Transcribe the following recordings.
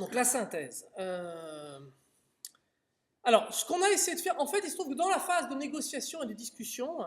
Donc la synthèse. Alors, ce qu'on a essayé de faire, en fait, il se trouve que dans la phase de négociation et de discussion,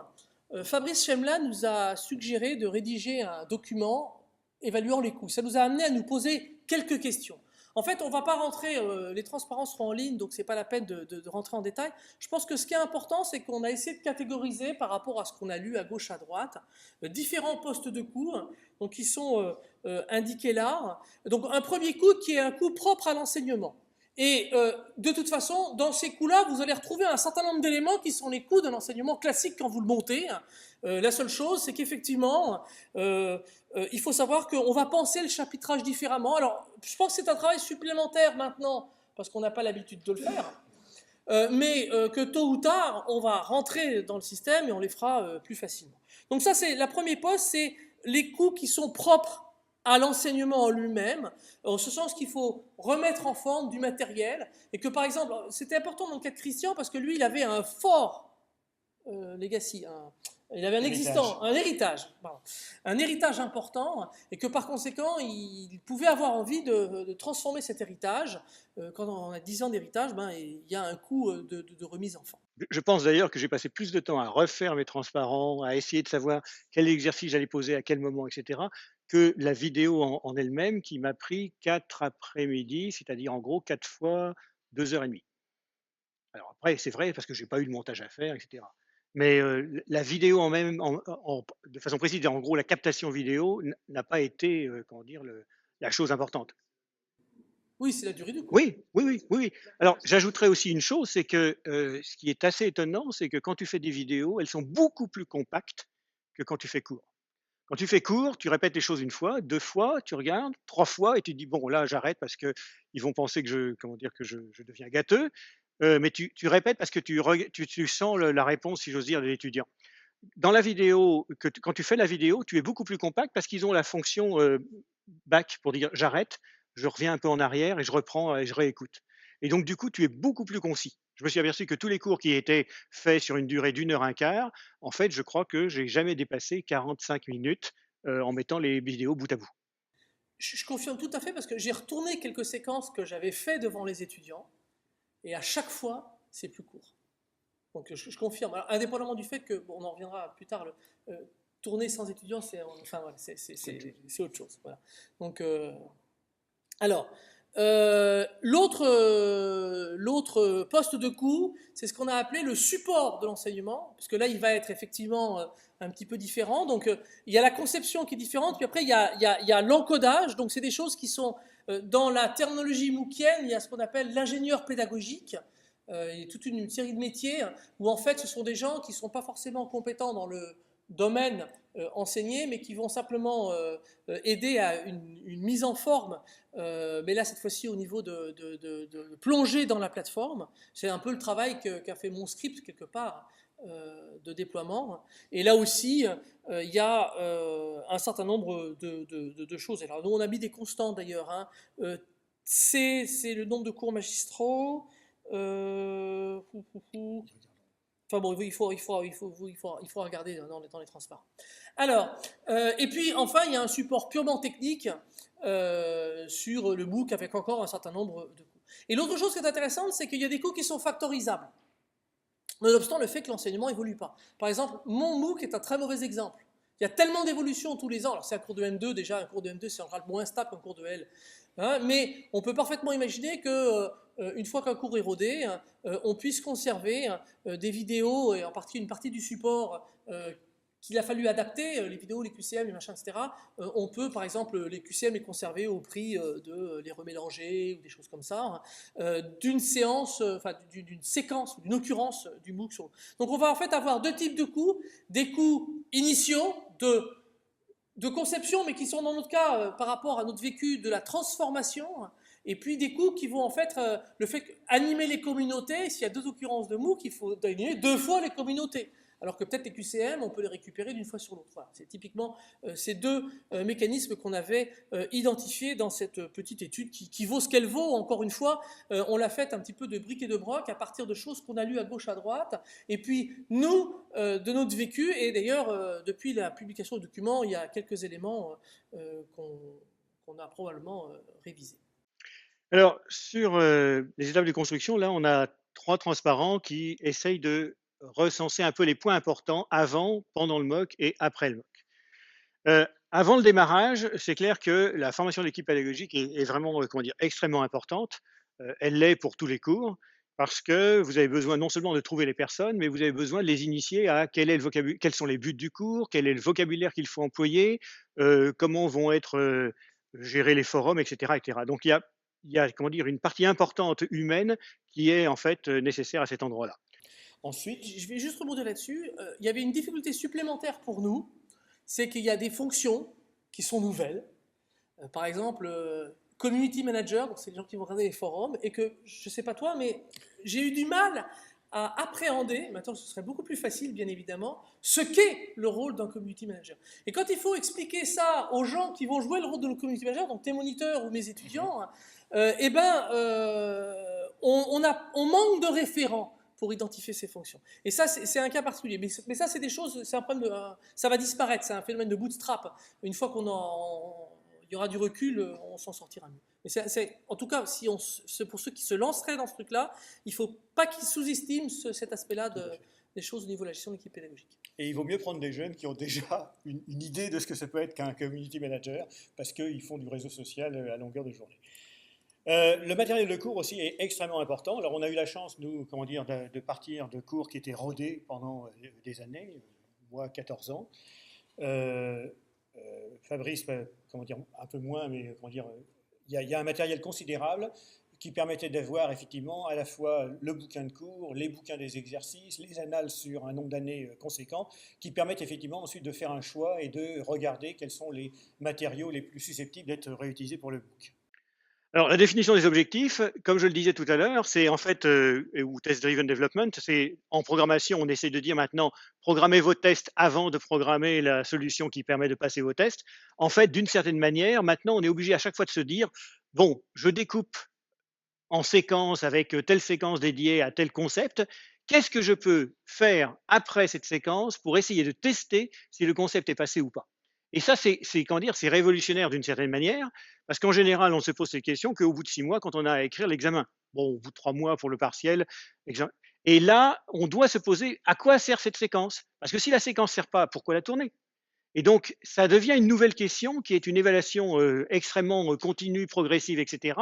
Fabrice Chemla nous a suggéré de rédiger un document évaluant les coûts. Ça nous a amené à nous poser quelques questions. En fait, on ne va pas rentrer, les transparences seront en ligne, donc ce n'est pas la peine de rentrer en détail. Je pense que ce qui est important, c'est qu'on a essayé de catégoriser par rapport à ce qu'on a lu à gauche, à droite, différents postes de coûts, donc qui sont indiqués là. Donc un premier coût qui est un coût propre à l'enseignement. Et de toute façon, dans ces coûts-là, vous allez retrouver un certain nombre d'éléments qui sont les coûts d'un enseignement classique quand vous le montez. La seule chose, c'est qu'effectivement, il faut savoir qu'on va penser le chapitrage différemment. Alors, je pense que c'est un travail supplémentaire maintenant, parce qu'on n'a pas l'habitude de le faire, mais que tôt ou tard, on va rentrer dans le système et on les fera plus facilement. Donc ça, c'est la première poste, c'est les coûts qui sont propres à l'enseignement en lui-même, en ce sens qu'il faut remettre en forme du matériel, et que par exemple, c'était important dans le cas de Christian, parce que lui, il avait un fort legacy, il avait un héritage important, et que par conséquent, il pouvait avoir envie de transformer cet héritage. Quand on a 10 ans d'héritage, il y a un coût de remise en forme. Je pense d'ailleurs que j'ai passé plus de temps à refaire mes transparents, à essayer de savoir quel exercice j'allais poser à quel moment, etc., que la vidéo en elle-même qui m'a pris 4 après-midi, c'est-à-dire en gros 4 fois 2 h 30. Alors après, c'est vrai parce que j'ai pas eu de montage à faire, etc. Mais la vidéo en même, de façon précise, en gros, la captation vidéo n'a pas été, comment dire, la chose importante. Oui, c'est la durée du cours. Oui, oui, oui, oui, oui. Alors, j'ajouterais aussi une chose, c'est que ce qui est assez étonnant, c'est que quand tu fais des vidéos, elles sont beaucoup plus compactes que quand tu fais court. Quand tu fais court, tu répètes les choses une fois, 2 fois, tu regardes, 3 fois et tu te dis: «Bon, là, j'arrête parce qu'ils vont penser que comment dire? Que je deviens gâteux». Mais tu répètes parce que tu sens la réponse, si j'ose dire, de l'étudiant. Dans la vidéo, quand tu fais la vidéo, tu es beaucoup plus compact parce qu'ils ont la fonction back pour dire: «J'arrête, je reviens un peu en arrière et je reprends et je réécoute». Et donc du coup, tu es beaucoup plus concis. Je me suis aperçu que tous les cours qui étaient faits sur une durée d'1 h 15, en fait, je crois que j'ai jamais dépassé 45 minutes, en mettant les vidéos bout à bout. Je confirme tout à fait parce que j'ai retourné quelques séquences que j'avais fait devant les étudiants et à chaque fois, c'est plus court. Donc je confirme. Alors, indépendamment du fait que, bon, on en reviendra plus tard, tourner sans étudiants, c'est enfin, voilà, c'est autre chose. Voilà. Donc, alors, l'autre poste de coût, c'est ce qu'on a appelé le support de l'enseignement, puisque là, il va être effectivement un petit peu différent. Donc, il y a la conception qui est différente, puis après, il y a l'encodage. Donc, c'est des choses qui sont, dans la terminologie MOOCienne, il y a ce qu'on appelle l'ingénieur pédagogique. Il y a toute une série de métiers où, en fait, ce sont des gens qui ne sont pas forcément compétents dans le domaine enseigné, mais qui vont simplement aider à une mise en forme, mais là cette fois-ci au niveau de plonger dans la plateforme. C'est un peu le travail qu'a fait mon script quelque part de déploiement. Et là aussi, il y a un certain nombre de choses. Alors nous on a mis des constants d'ailleurs. Hein. C'est le nombre de cours magistraux. Euh, Enfin bon, il faut regarder dans les transparents. Alors, et puis enfin, il y a un support purement technique sur le MOOC avec encore un certain nombre de coûts. Et l'autre chose qui est intéressante, c'est qu'il y a des coûts qui sont factorisables, nonobstant le fait que l'enseignement n'évolue pas. Par exemple, mon MOOC est un très mauvais exemple. Il y a tellement d'évolutions tous les ans. Alors c'est un cours de M2 déjà, un cours de M2 c'est en général moins stable qu'un cours de L. Hein, mais on peut parfaitement imaginer que une fois qu'un cours est rodé, on puisse conserver des vidéos et en partie une partie du support qu'il a fallu adapter, les vidéos, les QCM, les machins, etc. On peut, par exemple, les QCM les conserver au prix de les remélanger ou des choses comme ça, d'une séance, enfin d'une séquence, d'une occurrence du MOOC. Donc on va en fait avoir deux types de coûts, des coûts initiaux de conception, mais qui sont dans notre cas, par rapport à notre vécu, de la transformation, et puis des coûts qui vont en fait, le fait animer les communautés, s'il y a deux occurrences de MOOC, il faut animer deux fois les communautés. Alors que peut-être les QCM, on peut les récupérer d'une fois sur l'autre. Voilà, c'est typiquement ces deux mécanismes qu'on avait identifiés dans cette petite étude qui vaut ce qu'elle vaut. Encore une fois, on l'a faite un petit peu de briques et de broc à partir de choses qu'on a lues à gauche, à droite. Et puis nous, de notre vécu, et d'ailleurs, depuis la publication du document, il y a quelques éléments qu'on a probablement révisés. Alors, sur les étapes de construction, là, on a 3 transparents qui essayent de recenser un peu les points importants avant, pendant le mock et après le mock. Avant le démarrage, c'est clair que la formation de l'équipe pédagogique est vraiment, comment dire, extrêmement importante. Elle l'est pour tous les cours parce que vous avez besoin non seulement de trouver les personnes, mais vous avez besoin de les initier à quels sont les buts du cours, quel est le vocabulaire qu'il faut employer, comment vont être, gérés les forums et cetera et cetera. Donc il y a, comment dire, une partie importante humaine qui est en fait, nécessaire à cet endroit-là. Ensuite, Je vais juste rebondir là-dessus. Il y avait une difficulté supplémentaire pour nous, c'est qu'il y a des fonctions qui sont nouvelles. Par exemple, community manager, donc c'est les gens qui vont regarder les forums, et que, je ne sais pas toi, mais j'ai eu du mal à appréhender, maintenant ce serait beaucoup plus facile bien évidemment, ce qu'est le rôle d'un community manager. Et quand il faut expliquer ça aux gens qui vont jouer le rôle de le community manager, donc tes moniteurs ou mes étudiants, eh ben, on manque de référents pour identifier ces fonctions. Et ça, c'est un cas particulier. Mais ça, c'est des choses, c'est un problème ça va disparaître, c'est un phénomène de bootstrap. Une fois il y aura du recul, on s'en sortira mieux. Mais en tout cas, pour ceux qui se lanceraient dans ce truc-là, il ne faut pas qu'ils sous-estiment cet aspect-là des choses au niveau de la gestion de l'équipe pédagogique. Et il vaut mieux prendre des jeunes qui ont déjà une idée de ce que ça peut être qu'un community manager, parce qu'ils font du réseau social à longueur de journée. Le matériel de cours aussi est extrêmement important. Alors on a eu la chance, nous, comment dire, de partir de cours qui étaient rodés pendant des années, moi 14 ans. Fabrice, comment dire, un peu moins, mais comment dire, il y a un matériel considérable qui permettait d'avoir effectivement à la fois le bouquin de cours, les bouquins des exercices, les annales sur un nombre d'années conséquent, qui permettent effectivement ensuite de faire un choix et de regarder quels sont les matériaux les plus susceptibles d'être réutilisés pour le book. Alors, la définition des objectifs, comme je le disais tout à l'heure, c'est en fait, ou test-driven development, c'est en programmation, on essaie de dire maintenant, programmez vos tests avant de programmer la solution qui permet de passer vos tests. En fait, d'une certaine manière, maintenant, on est obligé à chaque fois de se dire, bon, je découpe en séquence avec telle séquence dédiée à tel concept. Qu'est-ce que je peux faire après cette séquence pour essayer de tester si le concept est passé ou pas? Et ça, comment dire, c'est révolutionnaire d'une certaine manière, parce qu'en général, on se pose cette question qu'au bout de 6 mois, quand on a à écrire l'examen. Bon, au bout de 3 mois pour le partiel. Et là, on doit se poser à quoi sert cette séquence? Parce que si la séquence ne sert pas, pourquoi la tourner? Et donc, ça devient une nouvelle question qui est une évaluation extrêmement continue, progressive, etc.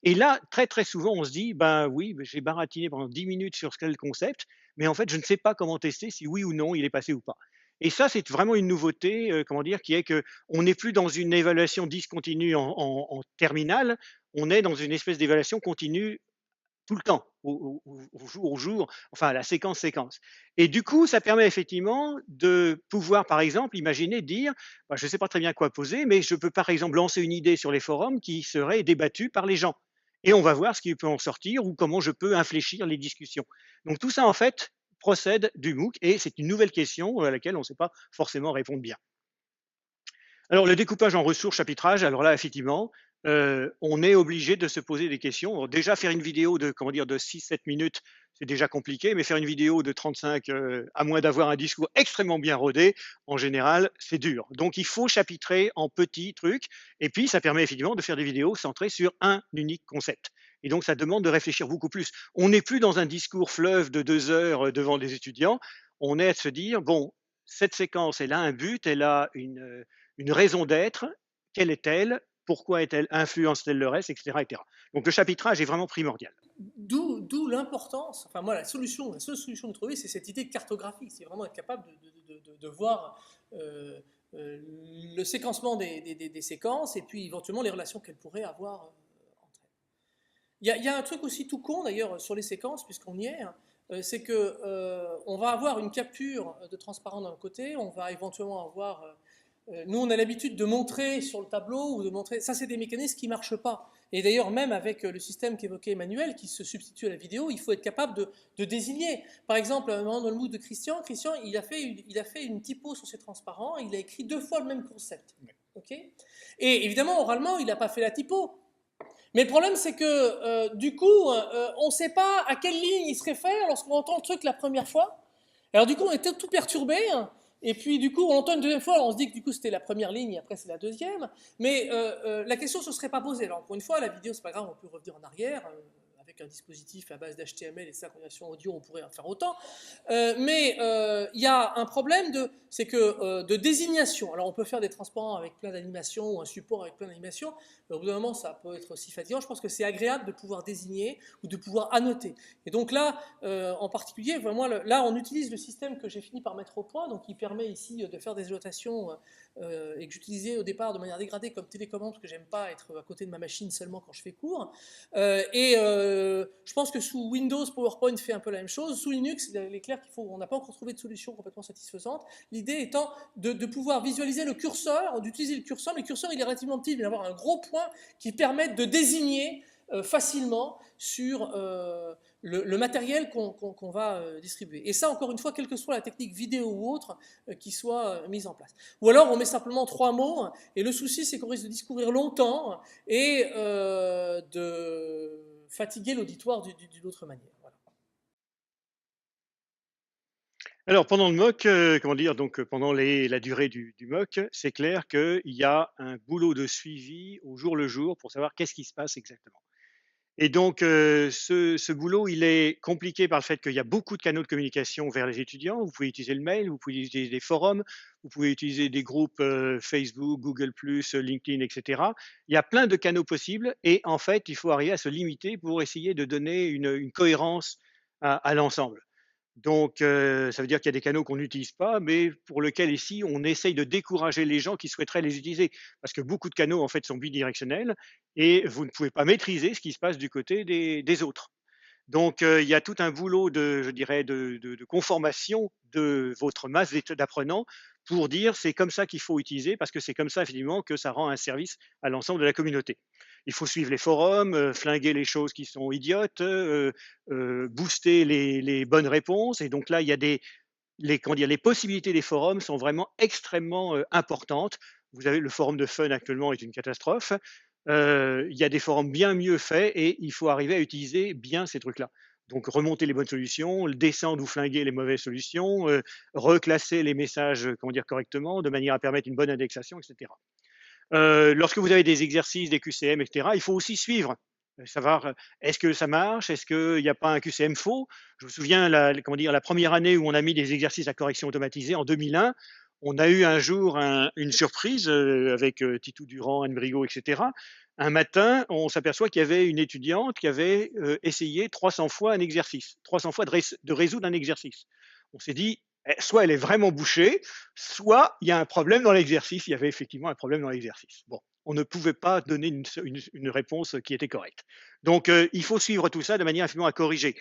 Et là, très, très souvent, on se dit, ben oui, j'ai baratiné pendant 10 minutes sur ce qu'est le concept, mais en fait, je ne sais pas comment tester si oui ou non il est passé ou pas. Et ça, c'est vraiment une nouveauté, comment dire, qui est qu'on n'est plus dans une évaluation discontinue en terminale, on est dans une espèce d'évaluation continue tout le temps, au jour au jour, enfin à la séquence. Et du coup, ça permet effectivement de pouvoir, par exemple, imaginer, dire, bah, je ne sais pas très bien quoi poser, mais je peux par exemple lancer une idée sur les forums qui serait débattue par les gens. Et on va voir ce qui peut en sortir ou comment je peux infléchir les discussions. Donc tout ça, en fait, procède du MOOC et c'est une nouvelle question à laquelle on ne sait pas forcément répondre bien. Alors, le découpage en ressources, chapitrage, alors là, effectivement, on est obligé de se poser des questions. Alors, déjà, faire une vidéo de, comment dire, de 6-7 minutes, c'est déjà compliqué, mais faire une vidéo de 35, à moins d'avoir un discours extrêmement bien rodé, en général, c'est dur. Donc, il faut chapitrer en petits trucs, et puis ça permet effectivement de faire des vidéos centrées sur un unique concept. Et donc, ça demande de réfléchir beaucoup plus. On n'est plus dans un discours fleuve de 2 heures devant des étudiants, on est à se dire, bon, cette séquence, elle a un but, elle a une raison d'être, quelle est-elle, pourquoi influence-t-elle le reste, etc., etc. Donc le chapitrage est vraiment primordial. D'où l'importance, enfin moi la seule solution de trouver, c'est cette idée de cartographie, c'est vraiment être capable de voir le séquencement des séquences et puis éventuellement les relations qu'elles pourraient avoir entre elles. Il y a un truc aussi tout con d'ailleurs sur les séquences, puisqu'on y est, c'est que on va avoir une capture de transparent d'un côté, on va éventuellement avoir nous, on a l'habitude de montrer sur le tableau ou de montrer. Ça, c'est des mécanismes qui ne marchent pas. Et d'ailleurs, même avec le système qu'évoquait Emmanuel, qui se substitue à la vidéo, il faut être capable de désigner. Par exemple, à un moment dans le MOOC de Christian, il a fait une typo sur ses transparents, il a écrit 2 fois le même concept. Okay, et évidemment, oralement, il n'a pas fait la typo. Mais le problème, c'est que du coup, on ne sait pas à quelle ligne il se réfère lorsqu'on entend le truc la première fois. Alors du coup, on était tout perturbé. Et puis, du coup, on l'entend une deuxième fois. Alors on se dit que du coup, c'était la première ligne et après, c'est la deuxième. Mais la question ne se serait pas posée. Alors, encore une fois, la vidéo, c'est pas grave, on peut revenir en arrière. Avec un dispositif à base d'HTML et de synchronisation audio, on pourrait en faire autant. Mais il y a un problème de désignation. Alors, on peut faire des transparents avec plein d'animations ou un support avec plein d'animations. Mais au bout d'un moment, ça peut être aussi fatigant. Je pense que c'est agréable de pouvoir désigner ou de pouvoir annoter. Et donc là, en particulier, vraiment, là, on utilise le système que j'ai fini par mettre au point, donc qui permet ici de faire des annotations et que j'utilisais au départ de manière dégradée comme télécommande, parce que j'aime pas être à côté de ma machine seulement quand je fais cours. Je pense que sous Windows, PowerPoint fait un peu la même chose. Sous Linux, il est clair on n'a pas encore trouvé de solution complètement satisfaisante. L'idée étant de pouvoir visualiser le curseur, d'utiliser le curseur, mais le curseur il est relativement petit, il va y avoir un gros point qui permet de désigner facilement sur le matériel qu'on va distribuer. Et ça, encore une fois, quelle que soit la technique vidéo ou autre qui soit mise en place. Ou alors, on met simplement 3 mots, et le souci, c'est qu'on risque de discourir longtemps et de fatiguer l'auditoire d'une autre manière. Voilà. Alors, pendant le MOOC, donc pendant la durée du MOOC, c'est clair qu'il y a un boulot de suivi au jour le jour pour savoir qu'est-ce qui se passe exactement. Et donc, ce boulot, il est compliqué par le fait qu'il y a beaucoup de canaux de communication vers les étudiants. Vous pouvez utiliser le mail, vous pouvez utiliser des forums, vous pouvez utiliser des groupes Facebook, Google+, LinkedIn, etc. Il y a plein de canaux possibles et en fait, il faut arriver à se limiter pour essayer de donner une cohérence à l'ensemble. Donc, ça veut dire qu'il y a des canaux qu'on n'utilise pas, mais pour lesquels ici, on essaye de décourager les gens qui souhaiteraient les utiliser. Parce que beaucoup de canaux, en fait, sont bidirectionnels et vous ne pouvez pas maîtriser ce qui se passe du côté des autres. Donc, il y a tout un boulot je dirais, de conformation de votre masse d'apprenants pour dire c'est comme ça qu'il faut utiliser parce que c'est comme ça, effectivement, que ça rend un service à l'ensemble de la communauté. Il faut suivre les forums, flinguer les choses qui sont idiotes, booster les bonnes réponses. Et donc là, il y a les possibilités des forums sont vraiment extrêmement importantes. Vous avez le forum de Fun actuellement est une catastrophe. Il y a des forums bien mieux faits et il faut arriver à utiliser bien ces trucs-là. Donc remonter les bonnes solutions, descendre ou flinguer les mauvaises solutions, reclasser les messages correctement de manière à permettre une bonne indexation, etc. Lorsque vous avez des exercices, des QCM, etc., il faut aussi suivre, savoir est-ce que ça marche, est-ce qu'il n'y a pas un QCM faux. Je me souviens la première année où on a mis des exercices à correction automatisée en 2001. On a eu un jour une surprise avec Titou Durand, Anne Brigot, etc. Un matin, on s'aperçoit qu'il y avait une étudiante qui avait essayé 300 fois un exercice, 300 fois de résoudre un exercice. On s'est dit, soit elle est vraiment bouchée, soit il y a un problème dans l'exercice. Il y avait effectivement un problème dans l'exercice. Bon, on ne pouvait pas donner une réponse qui était correcte. Donc, il faut suivre tout ça de manière finalement à corriger.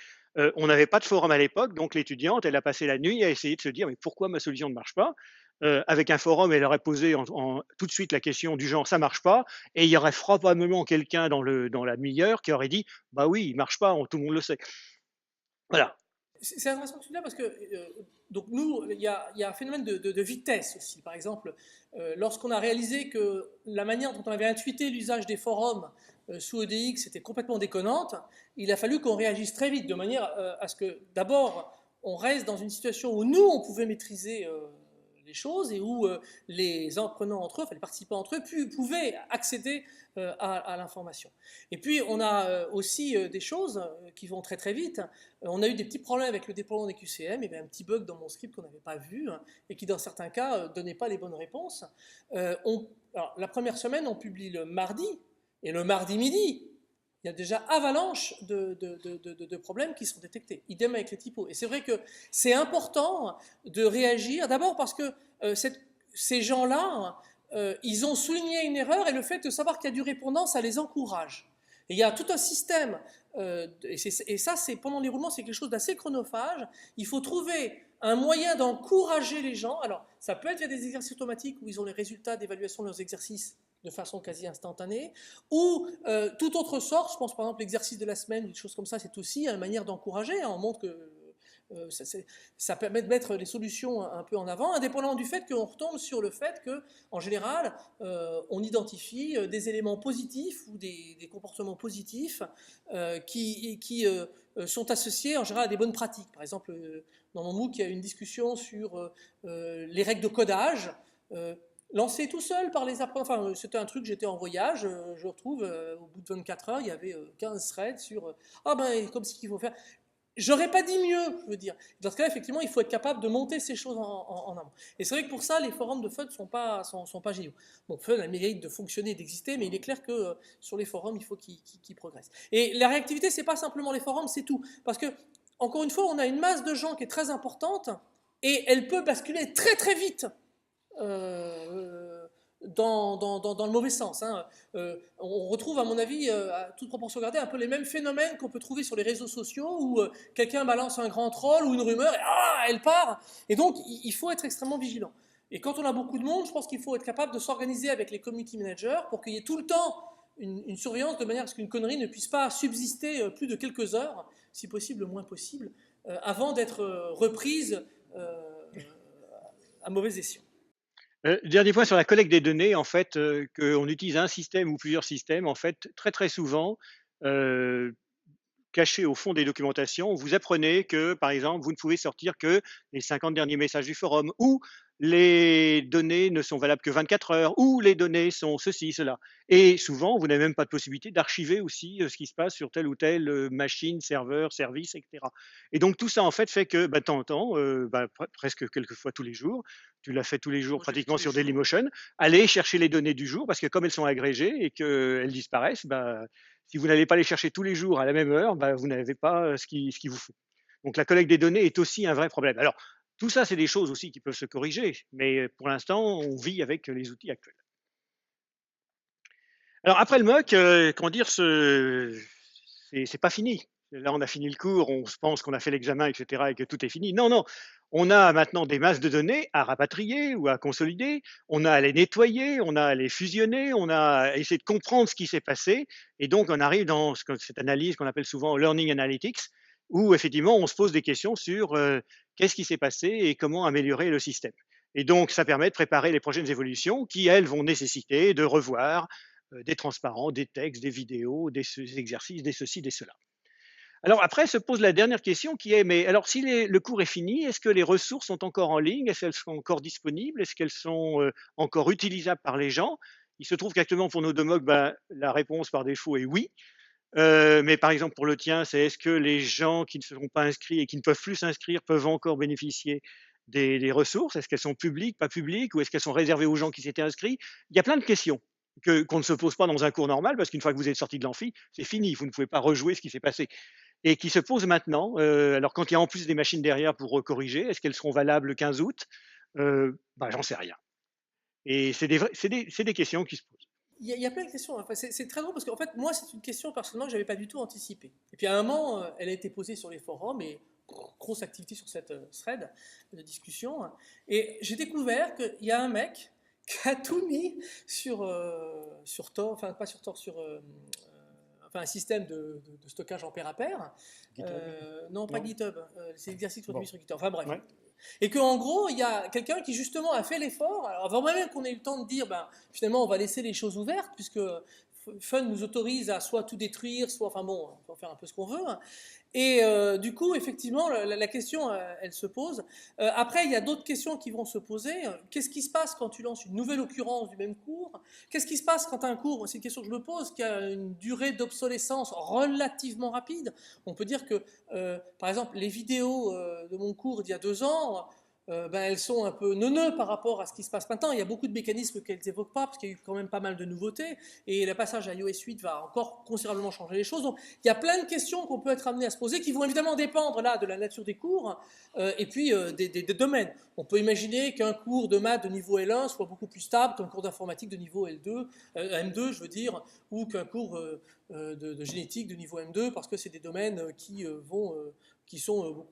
On n'avait pas de forum à l'époque, donc l'étudiante, elle a passé la nuit à essayer de se dire mais pourquoi ma solution ne marche pas. Avec un forum, elle aurait posé tout de suite la question du genre ça marche pas, et il y aurait probablement quelqu'un dans la demi-heure qui aurait dit bah oui, il marche pas, tout le monde le sait. Voilà. C'est intéressant que tu dis là parce que donc nous, il y a un phénomène de vitesse aussi. Par exemple, lorsqu'on a réalisé que la manière dont on avait intuité l'usage des forums sous EDX était complètement déconnante, il a fallu qu'on réagisse très vite de manière à ce que d'abord on reste dans une situation où nous on pouvait maîtriser les choses et où les apprenants entre eux, enfin les participants entre eux, pouvaient accéder à l'information. Et puis on a aussi des choses qui vont très très vite. On a eu des petits problèmes avec le déploiement des QCM, il y avait un petit bug dans mon script qu'on n'avait pas vu et qui dans certains cas ne donnait pas les bonnes réponses. Alors, la première semaine, on publie le mardi, et le mardi midi, il y a déjà avalanche de problèmes qui sont détectés. Idem avec les typos. Et c'est vrai que c'est important de réagir, d'abord parce que ces gens-là, ils ont souligné une erreur et le fait de savoir qu'il y a du répondant, ça les encourage. Et il y a tout un système, et ça, pendant les roulements, c'est quelque chose d'assez chronophage. Il faut trouver un moyen d'encourager les gens. Alors, ça peut être via des exercices automatiques où ils ont les résultats d'évaluation de leurs exercices de façon quasi instantanée, ou tout autre sort. Je pense par exemple l'exercice de la semaine, des choses comme ça, c'est aussi une manière d'encourager. On montre que Ça permet de mettre les solutions un peu en avant, indépendamment du fait qu'on retombe sur le fait qu'en général, on identifie des éléments positifs ou des comportements positifs qui sont associés en général à des bonnes pratiques. Par exemple, dans mon MOOC, il y a une discussion sur les règles de codage. Lancé tout seul par les apprenants, enfin c'était un truc, j'étais en voyage, je retrouve, au bout de 24 heures, il y avait 15 threads sur ah ben comme ce qu'il faut faire. J'aurais pas dit mieux, je veux dire. Dans ce cas-là, effectivement, il faut être capable de monter ces choses en amont. Et c'est vrai que pour ça, les forums de FUD sont pas géniaux. Bon, FUD a le mérite de fonctionner, d'exister, mais il est clair que sur les forums, il faut qu'ils progressent. Et la réactivité, c'est pas simplement les forums, c'est tout. Parce que, encore une fois, on a une masse de gens qui est très importante et elle peut basculer très très vite dans le mauvais sens. Hein. On retrouve, à mon avis, à toute proportion gardée, un peu les mêmes phénomènes qu'on peut trouver sur les réseaux sociaux où quelqu'un balance un grand troll ou une rumeur et elle part. Et donc, il faut être extrêmement vigilant. Et quand on a beaucoup de monde, je pense qu'il faut être capable de s'organiser avec les community managers pour qu'il y ait tout le temps une surveillance de manière à ce qu'une connerie ne puisse pas subsister plus de quelques heures, si possible le moins possible, avant d'être reprise à mauvais escient. Dernier point sur la collecte des données, en fait, qu'on utilise un système ou plusieurs systèmes, en fait, très très souvent, caché au fond des documentations, vous apprenez que, par exemple, vous ne pouvez sortir que les 50 derniers messages du forum, ou les données ne sont valables que 24 heures, ou les données sont ceci, cela. Et souvent, vous n'avez même pas de possibilité d'archiver aussi ce qui se passe sur telle ou telle machine, serveur, service, etc. Et donc tout ça, en fait, fait que, de temps en temps, presque quelquefois tous les jours, tu l'as fait tous les jours pratiquement sur Dailymotion, allez chercher les données du jour, parce que comme elles sont agrégées et qu'elles disparaissent, si vous n'allez pas les chercher tous les jours à la même heure, vous n'avez pas ce qu'il vous faut. Donc la collecte des données est aussi un vrai problème. Alors, tout ça, c'est des choses aussi qui peuvent se corriger, mais pour l'instant, on vit avec les outils actuels. Alors après le MOOC, comment dire, c'est pas fini. Là, on a fini le cours, on se pense qu'on a fait l'examen, etc., et que tout est fini. Non, non. On a maintenant des masses de données à rapatrier ou à consolider. On a à les nettoyer, on a à les fusionner, on a à essayer de comprendre ce qui s'est passé. Et donc, on arrive dans cette analyse qu'on appelle souvent Learning Analytics, où effectivement, on se pose des questions sur qu'est-ce qui s'est passé et comment améliorer le système. Et donc, ça permet de préparer les prochaines évolutions qui, elles, vont nécessiter de revoir des transparents, des textes, des vidéos, des exercices, des ceci, des cela. Alors après se pose la dernière question qui est, mais alors si le cours est fini, est-ce que les ressources sont encore en ligne? Est-ce qu'elles sont encore disponibles? Est-ce qu'elles sont encore utilisables par les gens? Il se trouve qu'actuellement pour nos deux MOOC, la réponse par défaut est oui. Mais par exemple pour le tien, c'est est-ce que les gens qui ne se sont pas inscrits et qui ne peuvent plus s'inscrire peuvent encore bénéficier des ressources? Est-ce qu'elles sont publiques, pas publiques, ou est-ce qu'elles sont réservées aux gens qui s'étaient inscrits? Il y a plein de questions qu'on ne se pose pas dans un cours normal, parce qu'une fois que vous êtes sorti de l'amphi, c'est fini, vous ne pouvez pas rejouer ce qui s'est passé. Et qui se posent maintenant, alors quand il y a en plus des machines derrière pour corriger, est-ce qu'elles seront valables le 15 août? J'en sais rien. Et c'est des questions qui se posent. Il y a plein de questions. Enfin, c'est très drôle parce qu'en fait, moi, c'est une question personnellement que je n'avais pas du tout anticipée. Et puis à un moment, elle a été posée sur les forums et grosse activité sur cette thread de discussion. Et j'ai découvert qu'il y a un mec qui a tout mis sur Tor, enfin pas sur Tor, sur un système de stockage en pair à pair. Non, pas GitHub. C'est l'exercice qu'on a mis sur GitHub. Enfin bref. Ouais. Et qu'en gros, il y a quelqu'un qui justement a fait l'effort, alors avant même qu'on ait eu le temps de dire, finalement, on va laisser les choses ouvertes, puisque Fun nous autorise à soit tout détruire, soit, enfin bon, on peut faire un peu ce qu'on veut. Et du coup, effectivement, la question, elle se pose. Après, il y a d'autres questions qui vont se poser. Qu'est-ce qui se passe quand tu lances une nouvelle occurrence du même cours? Qu'est-ce qui se passe quand un cours, c'est une question que je me pose, qui a une durée d'obsolescence relativement rapide? On peut dire que, par exemple, les vidéos de mon cours d'il y a 2 ans, elles sont un peu neuneux par rapport à ce qui se passe maintenant. Il y a beaucoup de mécanismes qu'elles n'évoquent pas, parce qu'il y a eu quand même pas mal de nouveautés, et le passage à iOS 8 va encore considérablement changer les choses. Donc il y a plein de questions qu'on peut être amené à se poser, qui vont évidemment dépendre là de la nature des cours, et puis des domaines. On peut imaginer qu'un cours de maths de niveau L1 soit beaucoup plus stable qu'un cours d'informatique de niveau L2, M2 je veux dire, ou qu'un cours de génétique de niveau M2, parce que c'est des domaines qui sont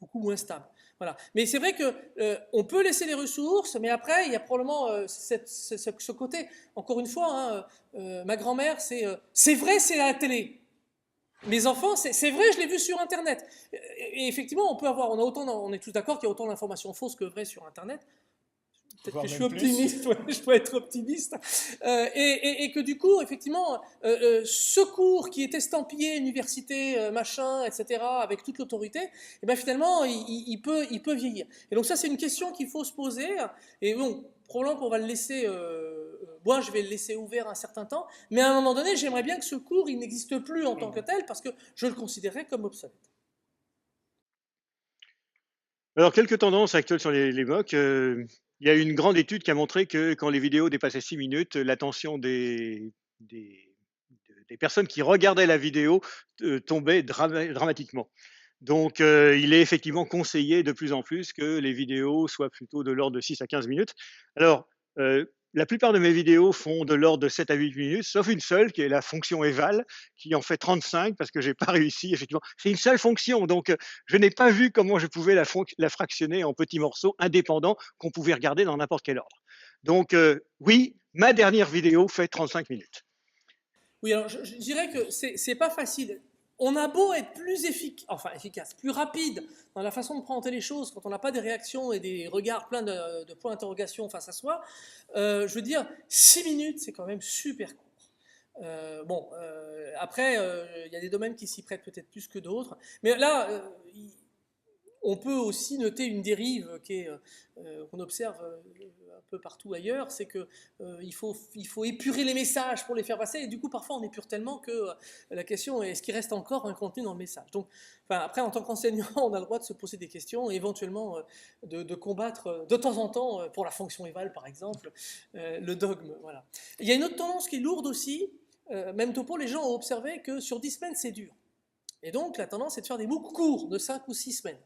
beaucoup moins stables. Voilà. Mais c'est vrai qu'on peut laisser les ressources, mais après, il y a probablement ce côté. Encore une fois, ma grand-mère, c'est vrai, c'est à la télé. Mes enfants, c'est vrai, je l'ai vu sur Internet. Et effectivement, on est tous d'accord qu'il y a autant d'informations fausses que vraies sur Internet. Peut-être voire que je suis même plus. optimiste, ouais, je dois être optimiste. Et que du coup, effectivement, ce cours qui est estampillé université, machin, etc., avec toute l'autorité, eh ben finalement, il peut vieillir. Et donc ça, c'est une question qu'il faut se poser. Et bon, probablement qu'on va le laisser, moi je vais le laisser ouvert un certain temps, mais à un moment donné, j'aimerais bien que ce cours, il n'existe plus en tant que tel, parce que je le considérais comme obsolète. Alors, quelques tendances actuelles sur les MOOC. Il y a une grande étude qui a montré que quand les vidéos dépassaient 6 minutes, l'attention des personnes qui regardaient la vidéo tombait dramatiquement. Donc, il est effectivement conseillé de plus en plus que les vidéos soient plutôt de l'ordre de 6 à 15 minutes. Alors, la plupart de mes vidéos font de l'ordre de 7 à 8 minutes, sauf une seule qui est la fonction eval, qui en fait 35 parce que j'ai pas réussi, effectivement. C'est une seule fonction, donc je n'ai pas vu comment je pouvais la fractionner en petits morceaux indépendants qu'on pouvait regarder dans n'importe quel ordre. Donc, oui, ma dernière vidéo fait 35 minutes. Oui, alors je dirais que c'est pas facile. On a beau être plus efficace, plus rapide dans la façon de présenter les choses quand on n'a pas des réactions et des regards pleins de points d'interrogation face à soi. Je veux dire, 6 minutes, c'est quand même super court. Après, il y a des domaines qui s'y prêtent peut-être plus que d'autres. Mais là, on peut aussi noter une dérive qu'on observe un peu partout ailleurs, c'est que il faut épurer les messages pour les faire passer, et du coup parfois on épure tellement que la question est, est-ce qu'il reste encore un contenu dans le message. Donc après, en tant qu'enseignant, on a le droit de se poser des questions et éventuellement de combattre de temps en temps, pour la fonction eval par exemple, le dogme. Voilà. Il y a une autre tendance qui est lourde aussi, même topo, les gens ont observé que sur 10 semaines c'est dur. Et donc la tendance est de faire des MOOC courts de 5 ou 6 semaines.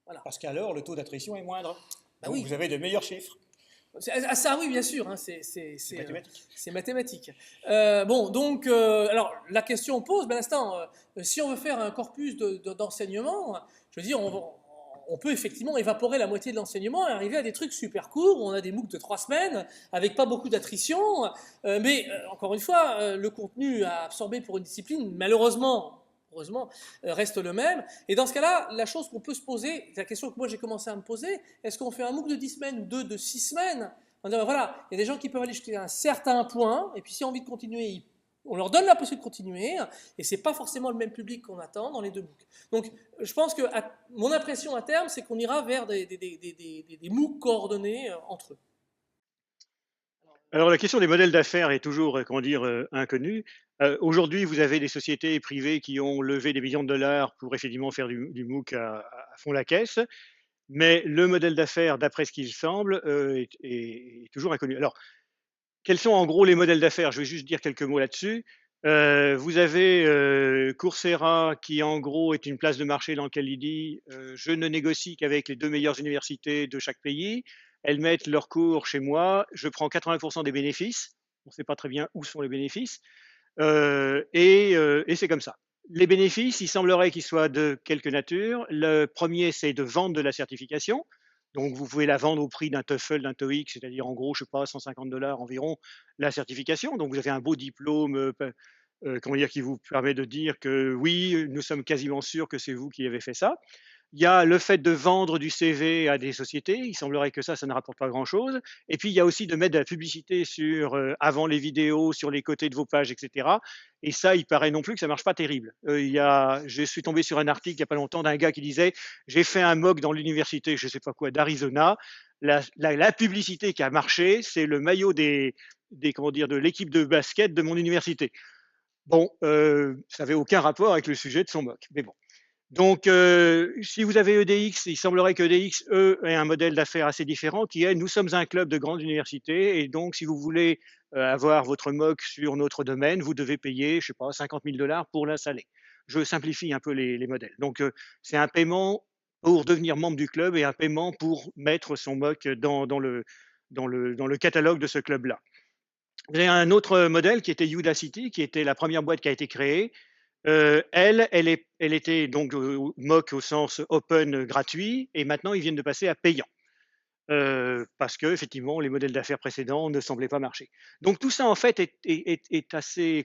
Voilà. Parce qu'alors, le taux d'attrition est moindre. Bah Donc oui. vous avez de meilleurs chiffres. Ça, oui, bien sûr, hein, c'est mathématique. C'est mathématique. Donc, alors, la question pose, ben l'instant, si on veut faire un corpus d'enseignement, je veux dire, on peut effectivement évaporer la moitié de l'enseignement et arriver à des trucs super courts, où on a des MOOC de 3 semaines, avec pas beaucoup d'attrition, mais encore une fois, le contenu à absorber pour une discipline, malheureusement, heureusement, reste le même. Et dans ce cas-là, la chose qu'on peut se poser, la question que moi j'ai commencé à me poser, est-ce qu'on fait un MOOC de 10 semaines ou 2 de 6 semaines? On dit, ben voilà, il y a des gens qui peuvent aller jusqu'à un certain point, et puis s'ils ont envie de continuer, on leur donne la possibilité de continuer, et c'est pas forcément le même public qu'on attend dans les deux MOOC. Donc, je pense que mon impression à terme, c'est qu'on ira vers des MOOC coordonnés entre eux. Alors, la question des modèles d'affaires est toujours, inconnue. Aujourd'hui, vous avez des sociétés privées qui ont levé des millions de dollars pour effectivement faire du MOOC à fond la caisse, mais le modèle d'affaires, d'après ce qu'il semble, est toujours inconnu. Alors, quels sont en gros les modèles d'affaires? Je vais juste dire quelques mots là-dessus. Vous avez Coursera qui en gros est une place de marché dans lequel il dit je ne négocie qu'avec les 2 meilleures universités de chaque pays. Elles mettent leurs cours chez moi, je prends 80% des bénéfices. On ne sait pas très bien où sont les bénéfices. Et c'est comme ça. Les bénéfices, il semblerait qu'ils soient de quelque nature. Le premier, c'est de vendre de la certification. Donc, vous pouvez la vendre au prix d'un TOEFL, d'un TOEIC, c'est-à-dire en gros, je ne sais pas, 150 $ environ la certification. Donc, vous avez un beau diplôme qui vous permet de dire que oui, nous sommes quasiment sûrs que c'est vous qui avez fait ça. Il y a le fait de vendre du CV à des sociétés. Il semblerait que ça ne rapporte pas grand-chose. Et puis, il y a aussi de mettre de la publicité avant les vidéos, sur les côtés de vos pages, etc. Et ça, il paraît non plus que ça ne marche pas terrible. Je suis tombé sur un article il n'y a pas longtemps d'un gars qui disait « J'ai fait un MOOC dans l'université, je ne sais pas quoi, d'Arizona. La publicité qui a marché, c'est le maillot de l'équipe de basket de mon université. » Bon, ça n'avait aucun rapport avec le sujet de son MOOC. Mais bon. Donc, si vous avez EDX, il semblerait que EDX, eux, ait un modèle d'affaires assez différent qui est nous sommes un club de grandes universités et donc si vous voulez avoir votre MOOC sur notre domaine, vous devez payer, je sais pas, 50 000 $ pour l'installer. Je simplifie un peu les modèles. Donc, c'est un paiement pour devenir membre du club et un paiement pour mettre son MOOC dans le catalogue de ce club-là. Vous avez un autre modèle qui était Udacity, qui était la première boîte qui a été créée. Elle était donc MOOC au sens open gratuit, et maintenant ils viennent de passer à payant. Parce que effectivement les modèles d'affaires précédents ne semblaient pas marcher. Donc tout ça en fait est assez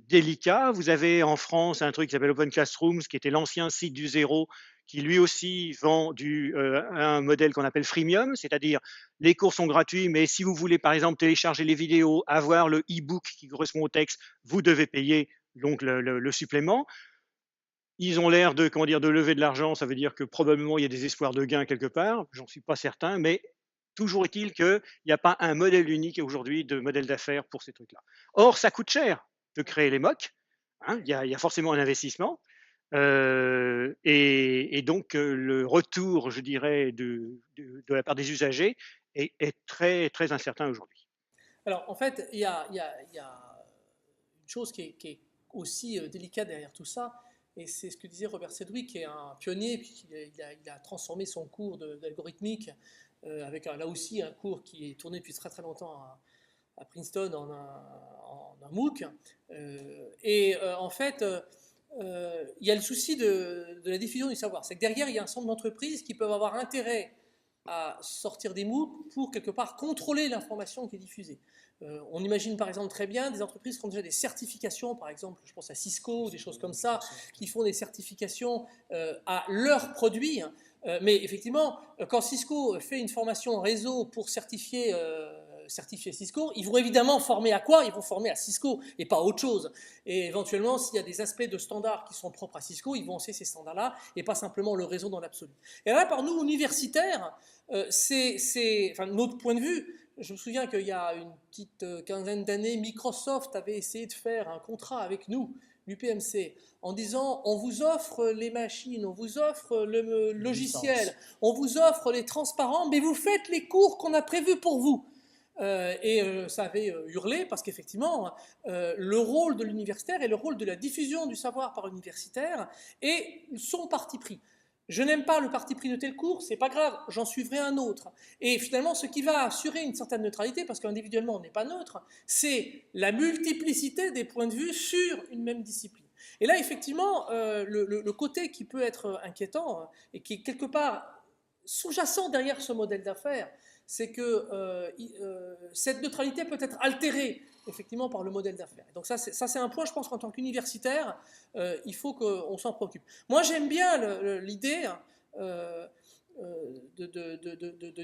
délicat. Vous avez en France un truc qui s'appelle Open Classrooms, qui était l'ancien site du Zéro, qui lui aussi vend un modèle qu'on appelle freemium, c'est-à-dire les cours sont gratuits, mais si vous voulez par exemple télécharger les vidéos, avoir le e-book qui correspond au texte, vous devez payer donc le supplément. Ils ont l'air de, comment dire, de lever de l'argent, ça veut dire que probablement il y a des espoirs de gain quelque part, j'en suis pas certain, mais toujours est-il qu'il n'y a pas un modèle unique aujourd'hui de modèle d'affaires pour ces trucs-là. Or, ça coûte cher de créer les MOOC, hein, il y a forcément un investissement, et donc le retour, je dirais, de la part des usagers est très, très incertain aujourd'hui. Alors, en fait, il y a une chose qui est aussi délicate derrière tout ça, et c'est ce que disait Robert Sedgwick, qui est un pionnier, puisqu'il il a transformé son cours d'algorithmique avec là aussi un cours qui est tourné depuis très très longtemps à Princeton en un MOOC. En fait, il y a le souci de la diffusion du savoir. C'est que derrière, il y a un certain nombre d'entreprises qui peuvent avoir intérêt à sortir des MOOC pour quelque part contrôler l'information qui est diffusée. On imagine par exemple très bien des entreprises qui ont déjà des certifications, par exemple, je pense à Cisco, des choses comme ça, qui font des certifications à leurs produits. Mais effectivement, quand Cisco fait une formation réseau pour certifier Cisco, ils vont évidemment former à quoi? Ils vont former à Cisco et pas à autre chose. Et éventuellement, s'il y a des aspects de standards qui sont propres à Cisco, ils vont lancer ces standards-là et pas simplement le réseau dans l'absolu. Et là, par nous, universitaires, enfin, notre point de vue, je me souviens qu'il y a une petite quinzaine d'années, Microsoft avait essayé de faire un contrat avec nous, l'UPMC, en disant on vous offre les machines, on vous offre le logiciel, on vous offre les transparents, mais vous faites les cours qu'on a prévus pour vous. Ça avait hurlé parce qu'effectivement, le rôle de l'universitaire et le rôle de la diffusion du savoir par universitaire est son parti pris. Je n'aime pas le parti pris de tel cours, c'est pas grave, j'en suivrai un autre. Et finalement, ce qui va assurer une certaine neutralité, parce qu'individuellement on n'est pas neutre, c'est la multiplicité des points de vue sur une même discipline. Et là, effectivement, le côté qui peut être inquiétant et qui est quelque part sous-jacent derrière ce modèle d'affaires, c'est que cette neutralité peut être altérée effectivement par le modèle d'affaires. Donc ça c'est un point, je pense qu'en tant qu'universitaire, il faut qu'on s'en préoccupe. Moi j'aime bien l'idée de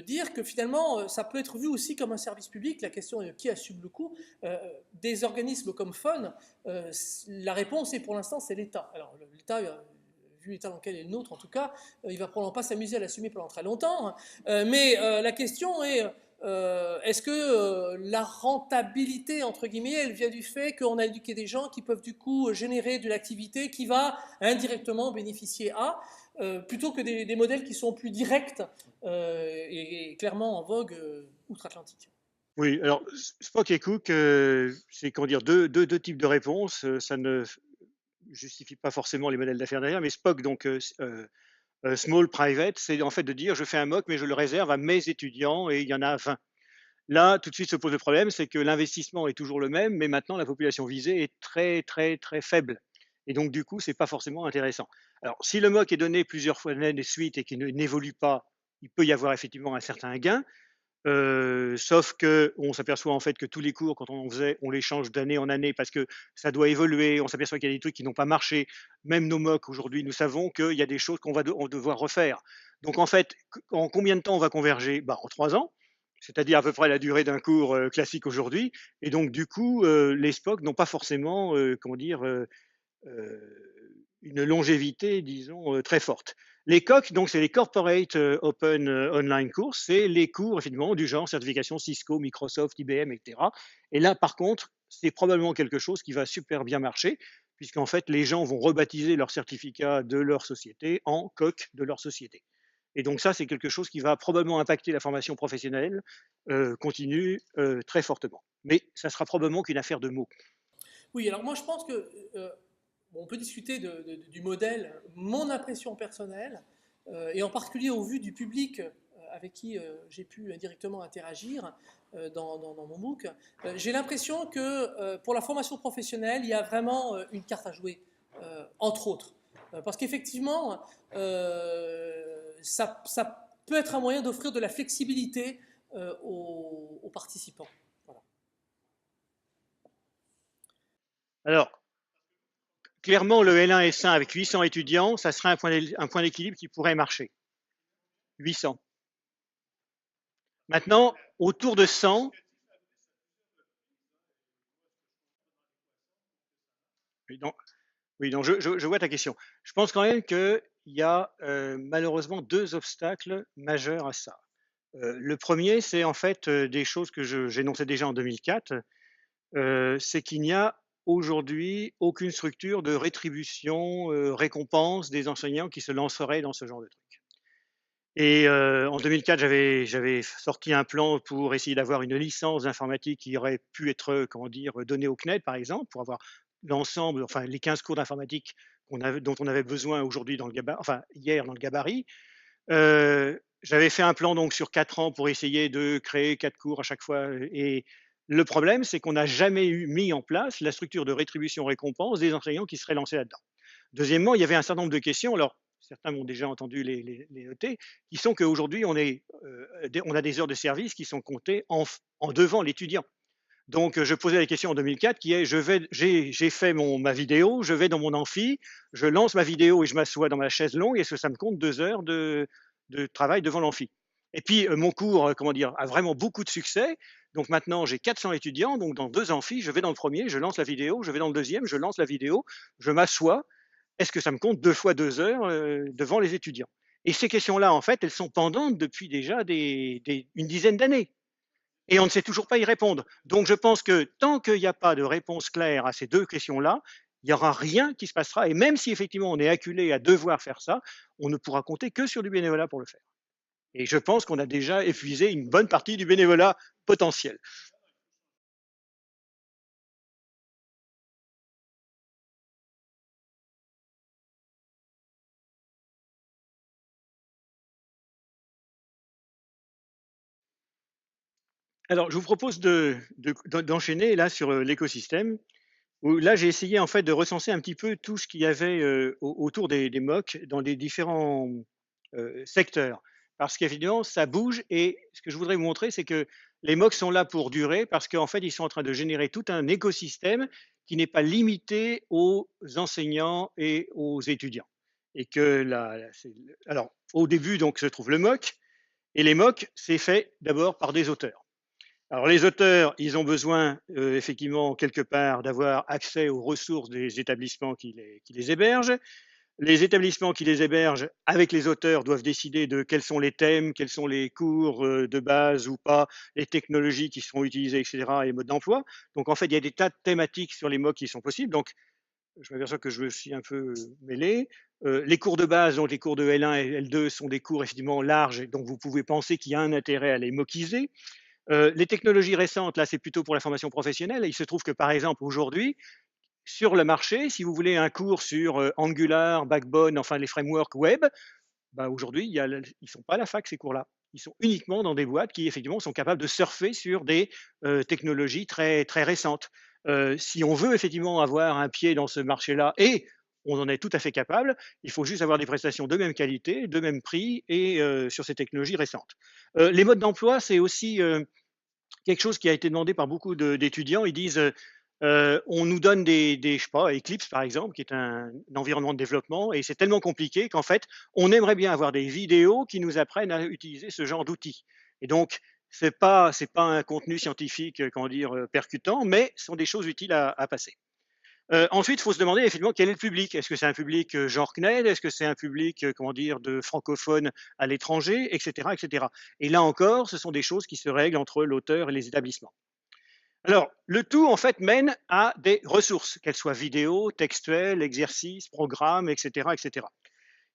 dire que finalement ça peut être vu aussi comme un service public. La question est qui assume le coût. Des organismes comme FUN, la réponse est pour l'instant c'est l'État. Alors l'État vu l'état dans lequel est le nôtre en tout cas, il va probablement pas s'amuser à l'assumer pendant très longtemps. Mais la question est, est-ce que la rentabilité, entre guillemets, elle vient du fait qu'on a éduqué des gens qui peuvent du coup générer de l'activité qui va indirectement bénéficier à, plutôt que des modèles qui sont plus directs et clairement en vogue outre-Atlantique. Oui, alors Spock et Cook, c'est comment dire, deux types de réponses. Ça ne justifie pas forcément les modèles d'affaires derrière, mais Spock, donc small private, c'est en fait de dire je fais un MOOC, mais je le réserve à mes étudiants et il y en a 20. Là, tout de suite se pose le problème, c'est que l'investissement est toujours le même, mais maintenant la population visée est très, très, très faible. Et donc, du coup, ce n'est pas forcément intéressant. Alors, si le MOOC est donné plusieurs fois de suite et qu'il n'évolue pas, il peut y avoir effectivement un certain gain. Sauf qu'on s'aperçoit en fait que tous les cours, quand on en faisait, on les change d'année en année parce que ça doit évoluer. On s'aperçoit qu'il y a des trucs qui n'ont pas marché. Même nos MOOC aujourd'hui, nous savons qu'il y a des choses qu'on va devoir refaire. Donc en fait, en combien de temps on va converger? En 3 ans, c'est-à-dire à peu près la durée d'un cours classique aujourd'hui. Et donc du coup, les SPOC n'ont pas forcément, comment dire, une longévité, disons, très forte. Les COC, donc c'est les Corporate Open Online Courses, c'est les cours effectivement du genre certification Cisco, Microsoft, IBM, etc. Et là, par contre, c'est probablement quelque chose qui va super bien marcher, puisqu'en fait, les gens vont rebaptiser leur certificat de leur société en COC de leur société. Et donc ça, c'est quelque chose qui va probablement impacter la formation professionnelle continue très fortement. Mais ça sera probablement qu'une affaire de mots. Oui, alors moi je pense que on peut discuter du modèle. Mon impression personnelle, et en particulier au vu du public avec qui j'ai pu indirectement interagir dans mon MOOC, j'ai l'impression que pour la formation professionnelle, il y a vraiment une carte à jouer, entre autres. Parce qu'effectivement, ça peut être un moyen d'offrir de la flexibilité aux participants. Alors, clairement, le L1 S1 avec 800 étudiants, ça serait un point d'équilibre qui pourrait marcher. 800. Maintenant, autour de 100, oui, donc je vois ta question. Je pense quand même qu'il y a malheureusement deux obstacles majeurs à ça. Le premier, c'est en fait des choses que j'énonçais déjà en 2004, c'est qu'il n'y a aujourd'hui aucune structure de rétribution, récompense des enseignants qui se lanceraient dans ce genre de truc. Et en 2004, j'avais sorti un plan pour essayer d'avoir une licence d'informatique qui aurait pu être, comment dire, donnée au CNED, par exemple, pour avoir l'ensemble, enfin les 15 cours d'informatique dont on avait besoin aujourd'hui dans le gabarit, enfin hier dans le gabarit. J'avais fait un plan donc sur 4 ans pour essayer de créer 4 cours à chaque fois. Et le problème, c'est qu'on n'a jamais mis en place la structure de rétribution-récompense des enseignants qui seraient lancés là-dedans. Deuxièmement, il y avait un certain nombre de questions. Alors, certains m'ont déjà entendu les noter, qui sont qu'aujourd'hui, on a des heures de service qui sont comptées en devant l'étudiant. Donc, je posais la question en 2004 qui est, j'ai fait ma vidéo, je vais dans mon amphi, je lance ma vidéo et je m'assois dans ma chaise longue, est-ce que ça me compte 2 heures de travail devant l'amphi? Et puis, mon cours, comment dire, a vraiment beaucoup de succès. Donc maintenant, j'ai 400 étudiants, donc dans 2 amphis, je vais dans le premier, je lance la vidéo, je vais dans le deuxième, je lance la vidéo, je m'assois. Est-ce que ça me compte 2 fois 2 heures devant les étudiants? Et ces questions-là, en fait, elles sont pendantes depuis déjà une dizaine d'années. Et on ne sait toujours pas y répondre. Donc je pense que tant qu'il n'y a pas de réponse claire à ces deux questions-là, il n'y aura rien qui se passera. Et même si effectivement on est acculé à devoir faire ça, on ne pourra compter que sur du bénévolat pour le faire. Et je pense qu'on a déjà épuisé une bonne partie du bénévolat potentiel. Alors, je vous propose d'enchaîner là sur l'écosystème, où là j'ai essayé en fait de recenser un petit peu tout ce qu'il y avait autour des MOOC dans les différents secteurs. Parce qu'évidemment, ça bouge et ce que je voudrais vous montrer, c'est que les MOOC sont là pour durer parce qu'en fait, ils sont en train de générer tout un écosystème qui n'est pas limité aux enseignants et aux étudiants. Et que alors, au début, donc, se trouve le MOOC, et les MOOC, c'est fait d'abord par des auteurs. Alors les auteurs, ils ont besoin effectivement quelque part d'avoir accès aux ressources des établissements qui les hébergent. Les établissements qui les hébergent avec les auteurs doivent décider de quels sont les thèmes, quels sont les cours de base ou pas, les technologies qui seront utilisées, etc., et les modes d'emploi. Donc en fait, il y a des tas de thématiques sur les MOOC qui sont possibles. Donc je m'aperçois que je me suis un peu mêlé. Les cours de base, donc les cours de L1 et L2 sont des cours effectivement larges, donc vous pouvez penser qu'il y a un intérêt à les moquiser. Les technologies récentes, là, c'est plutôt pour la formation professionnelle. Il se trouve que, par exemple, aujourd'hui, sur le marché, si vous voulez un cours sur Angular, Backbone, enfin les frameworks web, bah, aujourd'hui, ils ne sont pas à la fac, ces cours-là. Ils sont uniquement dans des boîtes qui, effectivement, sont capables de surfer sur des technologies très, très récentes. Si on veut, effectivement, avoir un pied dans ce marché-là, et on en est tout à fait capable, il faut juste avoir des prestations de même qualité, de même prix, et sur ces technologies récentes. Les modes d'emploi, c'est aussi quelque chose qui a été demandé par beaucoup d'étudiants. Ils disent on nous donne je sais pas, Eclipse par exemple, qui est un environnement de développement, et c'est tellement compliqué qu'en fait, on aimerait bien avoir des vidéos qui nous apprennent à utiliser ce genre d'outils. Et donc, c'est pas un contenu scientifique, comment dire, percutant, mais ce sont des choses utiles à passer. Ensuite, il faut se demander effectivement quel est le public. Est-ce que c'est un public genre CNED? Est-ce que c'est un public, comment dire, de francophones à l'étranger, etc., etc. Et là encore, ce sont des choses qui se règlent entre l'auteur et les établissements. Alors, le tout, en fait, mène à des ressources, qu'elles soient vidéo, textuelles, exercices, programmes, etc., etc.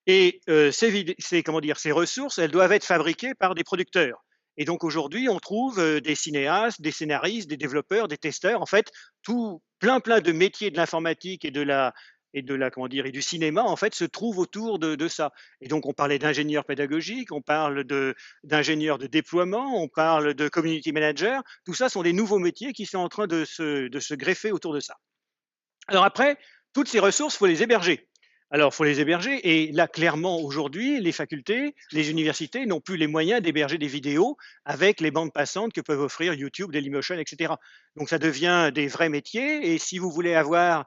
Et ces ressources, elles doivent être fabriquées par des producteurs. Et donc aujourd'hui, on trouve des cinéastes, des scénaristes, des développeurs, des testeurs, en fait, tout plein de métiers de l'informatique comment dire, et du cinéma, en fait, se trouvent autour de ça. Et donc, on parlait d'ingénieurs pédagogiques, on parle d'ingénieurs de déploiement, on parle de community manager. Tout ça sont des nouveaux métiers qui sont en train de se greffer autour de ça. Alors après, toutes ces ressources, il faut les héberger. Alors, il faut les héberger. Et là, clairement, aujourd'hui, les facultés, les universités n'ont plus les moyens d'héberger des vidéos avec les bandes passantes que peuvent offrir YouTube, Dailymotion, etc. Donc, ça devient des vrais métiers. Et si vous voulez avoir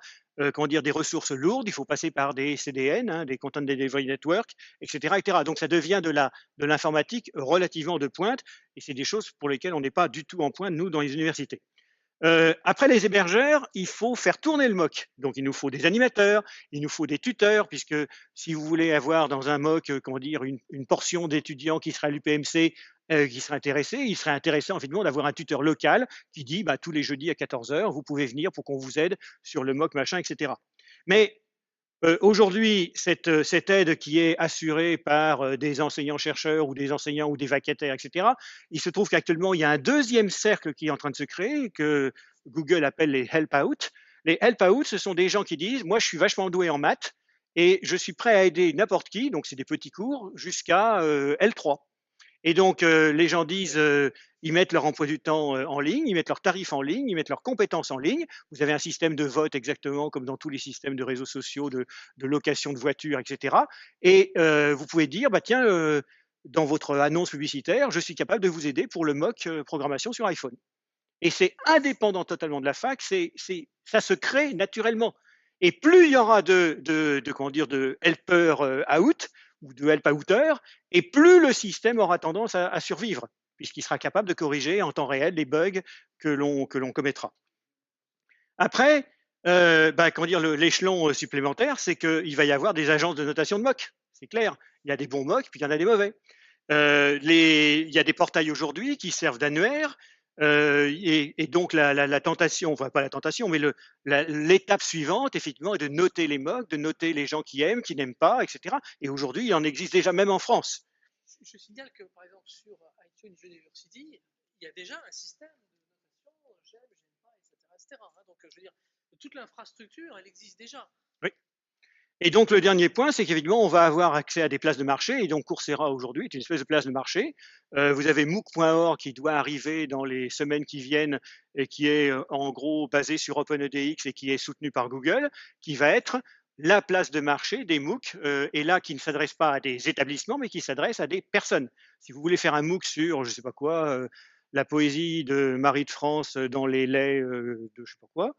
comment dire, des ressources lourdes, il faut passer par des CDN, hein, des Content Delivery Network, etc., etc. Donc, ça devient de l'informatique relativement de pointe. Et c'est des choses pour lesquelles on n'est pas du tout en pointe, nous, dans les universités. Après les hébergeurs, il faut faire tourner le MOOC. Donc, il nous faut des animateurs, il nous faut des tuteurs, puisque si vous voulez avoir dans un MOOC, comment dire, une portion d'étudiants qui sera à l'UPMC, qui sera intéressé, il serait intéressant évidemment d'avoir un tuteur local qui dit bah, tous les jeudis à 14 heures, vous pouvez venir pour qu'on vous aide sur le MOOC, machin, etc. Mais aujourd'hui, cette aide qui est assurée par des enseignants-chercheurs ou des enseignants ou des vacataires, etc., il se trouve qu'actuellement, il y a un deuxième cercle qui est en train de se créer, que Google appelle les help out. Les help out, ce sont des gens qui disent, moi, je suis vachement doué en maths et je suis prêt à aider n'importe qui, donc c'est des petits cours, jusqu'à L3. Et donc, les gens disent, ils mettent leur emploi du temps en ligne, ils mettent leurs tarifs en ligne, ils mettent leurs compétences en ligne. Vous avez un système de vote exactement comme dans tous les systèmes de réseaux sociaux, de location de voitures, etc. Et vous pouvez dire, bah, tiens, dans votre annonce publicitaire, je suis capable de vous aider pour le MOOC programmation sur iPhone. Et c'est indépendant totalement de la fac, ça se crée naturellement. Et plus il y aura comment dire, de helper out ou de help outer, et plus le système aura tendance à survivre, puisqu'il sera capable de corriger en temps réel les bugs que l'on commettra. Après, comment dire, l'échelon supplémentaire, c'est qu'il va y avoir des agences de notation de MOOC. C'est clair. Il y a des bons MOOC, puis il y en a des mauvais. Il y a des portails aujourd'hui qui servent d'annuaire. Et donc la tentation, enfin pas la tentation, mais l'étape suivante, effectivement, est de noter les MOOC, de noter les gens qui aiment, qui n'aiment pas, etc. Et aujourd'hui, il en existe déjà même en France. Je signale que, par exemple, sur iTunes University, il y a déjà un système de notation, j'aime pas, etc. Hein. Donc, je veux dire, toute l'infrastructure, elle existe déjà. Oui. Et donc, le dernier point, c'est qu'évidemment, on va avoir accès à des places de marché. Et donc, Coursera aujourd'hui est une espèce de place de marché. Vous avez MOOC.org qui doit arriver dans les semaines qui viennent et qui est en gros basé sur OpenEDX et qui est soutenu par Google, qui va être la place de marché des MOOC, et là, qui ne s'adresse pas à des établissements, mais qui s'adresse à des personnes. Si vous voulez faire un MOOC sur, je ne sais pas quoi, la poésie de Marie de France dans les laits de je ne sais pas quoi,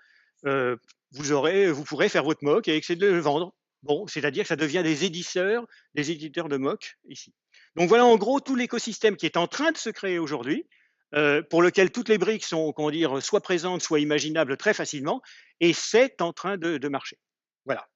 vous pourrez faire votre MOOC et essayer de le vendre. Bon, c'est-à-dire que ça devient des éditeurs de MOOC ici. Donc voilà en gros tout l'écosystème qui est en train de se créer aujourd'hui, pour lequel toutes les briques sont, comment dire, soit présentes, soit imaginables très facilement, et c'est en train de marcher. Voilà.